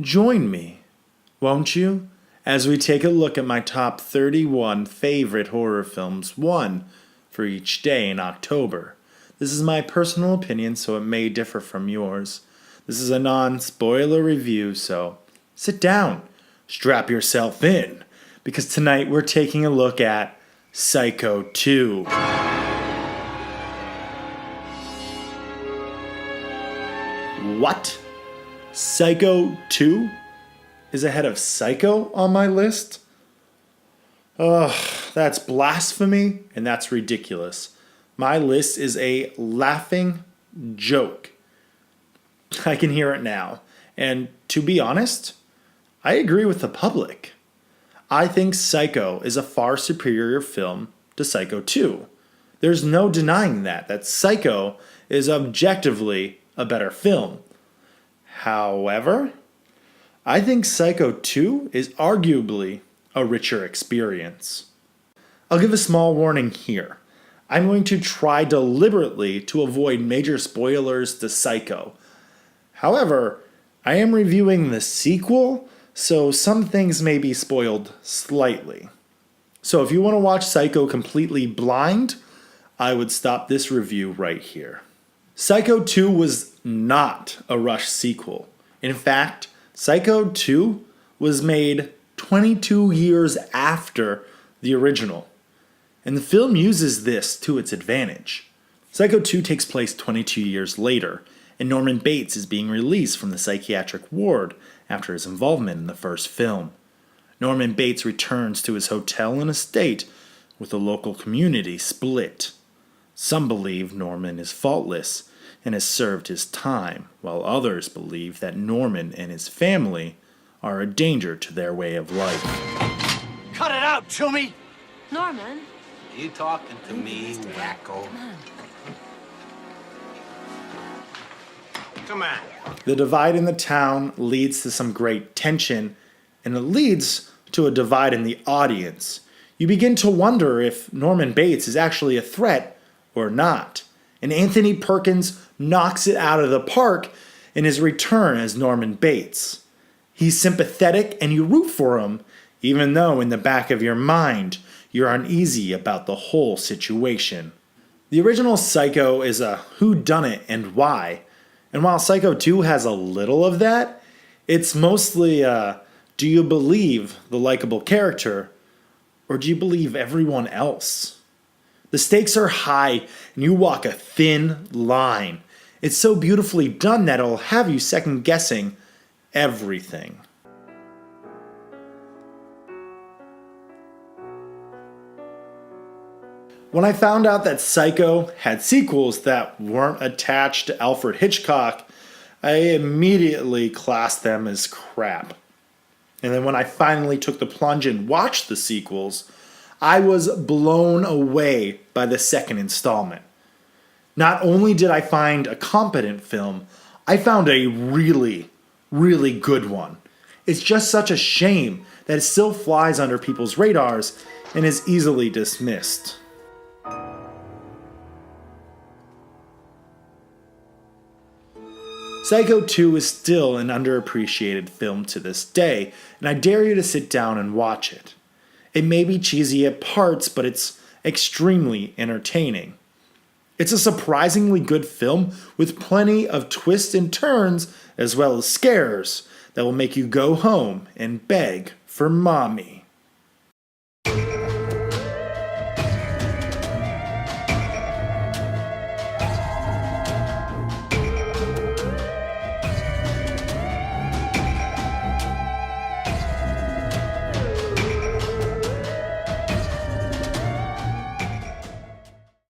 Join me, won't you, as we take a look at my top 31 favorite horror films, one for each day in October. This is my personal opinion, so it may differ from yours. This is a non-spoiler review, so sit down, strap yourself in, because tonight we're taking a look at Psycho 2. What? Psycho 2 is ahead of Psycho on my list? Ugh, that's blasphemy and that's ridiculous. My list is a laughing joke. I can hear it now. And to be honest, I agree with the public. I think Psycho is a far superior film to Psycho 2. There's no denying that Psycho is objectively a better film. However, I think Psycho 2 is arguably a richer experience. I'll give a small warning here. I'm going to try deliberately to avoid major spoilers to Psycho. However, I am reviewing the sequel, so some things may be spoiled slightly. So if you want to watch Psycho completely blind, I would stop this review right here. Psycho 2 was not a rushed sequel. In fact, Psycho 2 was made 22 years after the original. And the film uses this to its advantage. Psycho 2 takes place 22 years later, and Norman Bates is being released from the psychiatric ward after his involvement in the first film. Norman Bates returns to his hotel and estate with the local community split. Some believe Norman is faultless and has served his time, while others believe that Norman and his family are a danger to their way of life. Cut it out, Toomey! Norman? Are you talking to me, wacko? Come on. The divide in the town leads to some great tension, and it leads to a divide in the audience. You begin to wonder if Norman Bates is actually a threat or not. And Anthony Perkins knocks it out of the park in his return as Norman Bates. He's sympathetic and you root for him, even though in the back of your mind you're uneasy about the whole situation. The original Psycho is a whodunit and why. And while Psycho 2 has a little of that, it's mostly do you believe the likable character or do you believe everyone else? The stakes are high and you walk a thin line. It's so beautifully done that it'll have you second guessing everything. When I found out that Psycho had sequels that weren't attached to Alfred Hitchcock, I immediately classed them as crap. And then when I finally took the plunge and watched the sequels, I was blown away by the second installment. Not only did I find a competent film, I found a really, really good one. It's just such a shame that it still flies under people's radars and is easily dismissed. Psycho 2 is still an underappreciated film to this day, and I dare you to sit down and watch it. It may be cheesy at parts, but it's extremely entertaining. It's a surprisingly good film with plenty of twists and turns as well as scares that will make you go home and beg for mommy.